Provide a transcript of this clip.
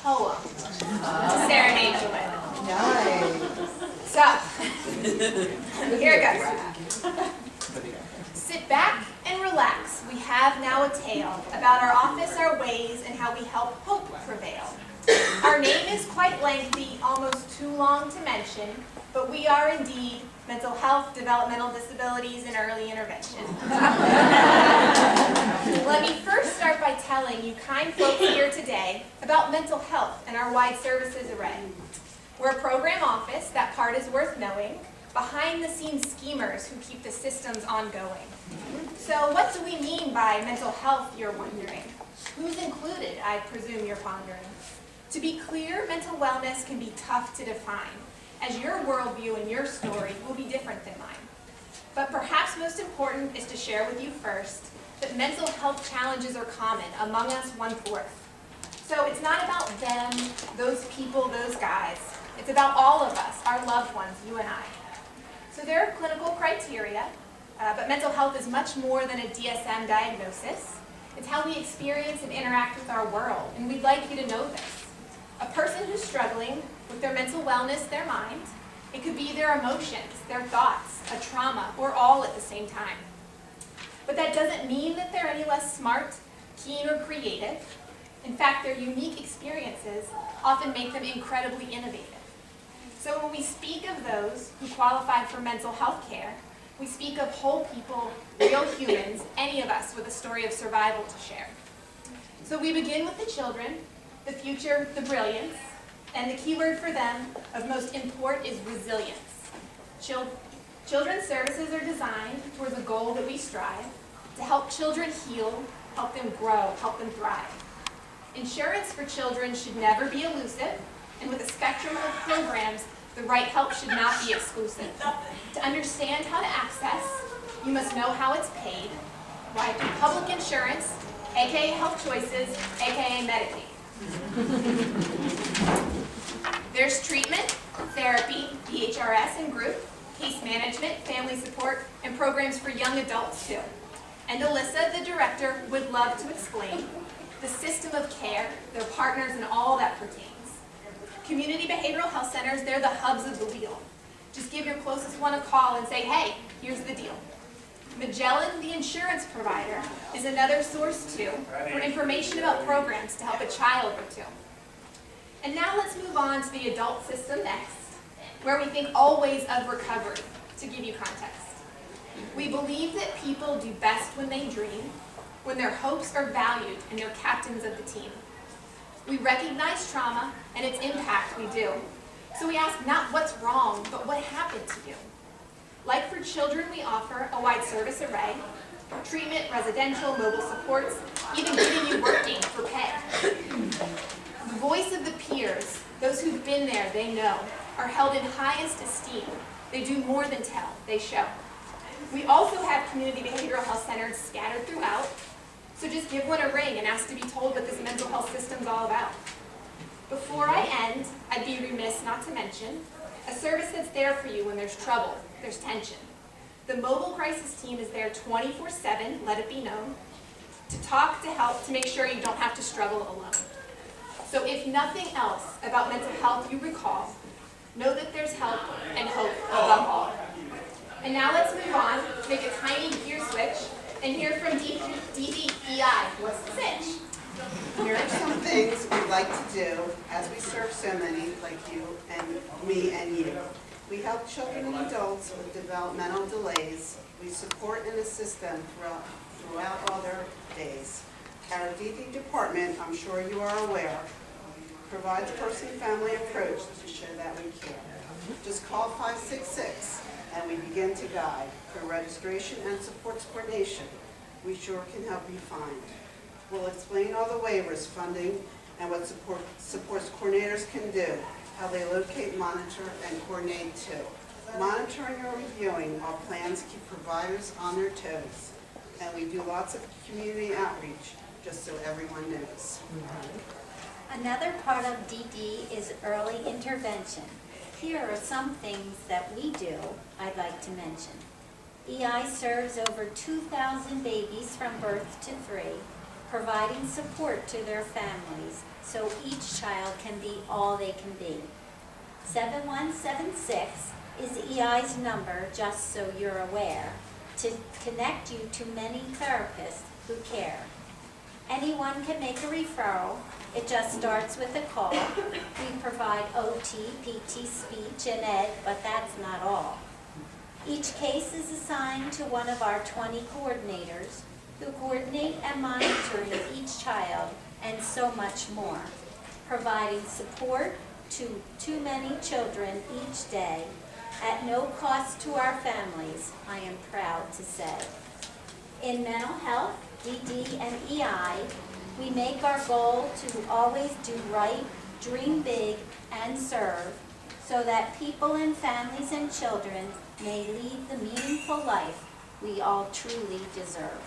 poem to serenade you with. Nice. So, here it goes. Sit back and relax. We have now a tale about our office, our ways, and how we help hope prevail. Our name is quite lengthy, almost too long to mention, but we are indeed mental health, developmental disabilities, and early intervention. Let me first start by telling you kind folks here today about mental health and our wide services array. We're a program office, that part is worth knowing, behind-the-scenes schemers who keep the systems ongoing. So what do we mean by mental health, you're wondering? Who's included, I presume you're pondering? To be clear, mental wellness can be tough to define, as your worldview and your story will be different than mine. But perhaps most important is to share with you first that mental health challenges are common among us 1/4. So it's not about them, those people, those guys. It's about all of us, our loved ones, you and I. So there are clinical criteria, but mental health is much more than a DSM diagnosis. It's how we experience and interact with our world, and we'd like you to know this. A person who's struggling with their mental wellness, their mind, it could be their emotions, their thoughts, a trauma, or all at the same time. But that doesn't mean that they're any less smart, keen, or creative. In fact, their unique experiences often make them incredibly innovative. So when we speak of those who qualify for mental health care, we speak of whole people, real humans, any of us with a story of survival to share. So we begin with the children, the future, the brilliance, and the key word for them of most import is resilience. Children's services are designed towards a goal that we strive to help children heal, help them grow, help them thrive. Insurance for children should never be elusive, and with a spectrum of programs, the right help should not be exclusive. To understand how to access, you must know how it's paid, why through public insurance, aka Health Choices, aka Medicaid. There's treatment, therapy, DHRS and group, case management, family support, and programs for young adults too. And Alyssa, the director, would love to explain the system of care, their partners, and all that pertains. Community behavioral health centers, they're the hubs of the wheel. Just give your closest one a call and say, hey, here's the deal. Magellan, the insurance provider, is another source too for information about programs to help a child or two. And now let's move on to the adult system next, where we think always of recovery, to give you context. We believe that people do best when they dream, when their hopes are valued and they're captains of the team. We recognize trauma and its impact, we do. So we ask not what's wrong, but what happened to you. Like for children, we offer a wide service array, treatment, residential, mobile supports, even getting you working for pay. The voice of the peers, those who've been there, they know, are held in highest esteem. They do more than tell, they show. We also have community behavioral health centers scattered throughout, so just give one a ring and ask to be told what this mental health system's all about. Before I end, I'd be remiss not to mention a service that's there for you when there's trouble, there's tension. The mobile crisis team is there 24/7, let it be known, to talk, to help, to make sure you don't have to struggle alone. So if nothing else about mental health you recall, know that there's help and hope above all. And now let's move on, make a tiny gear switch, and hear from DDEI. What's the sitch? Here are some things we like to do as we serve so many like you and me and you. We help children and adults with developmental delays. We support and assist them throughout all their days. Our DD department, I'm sure you are aware, provides person-family approach to show that we care. Just call 566 and we begin to guide. Through registration and supports coordination, we sure can help you find. We'll explain all the waivers, funding, and what supports coordinators can do, how they locate, monitor, and coordinate too. Monitoring or reviewing our plans keep providers on their toes, and we do lots of community outreach, just so everyone knows. Another part of DD is early intervention. Here are some things that we do I'd like to mention. EI serves over 2,000 babies from birth to 3. providing support to their families so each child can be all they can be. 7176 is EI's number, just so you're aware, to connect you to many therapists who care. Anyone can make a referral. It just starts with a call. We provide OT, PT, speech, and ed, but that's not all. Each case is assigned to one of our 20 coordinators who coordinate and monitor each child and so much more, providing support to too many children each day at no cost to our families, I am proud to say. In mental health, DD, and EI, we make our goal to always do right, dream big, and serve so that people and families and children may lead the meaningful life we all truly deserve.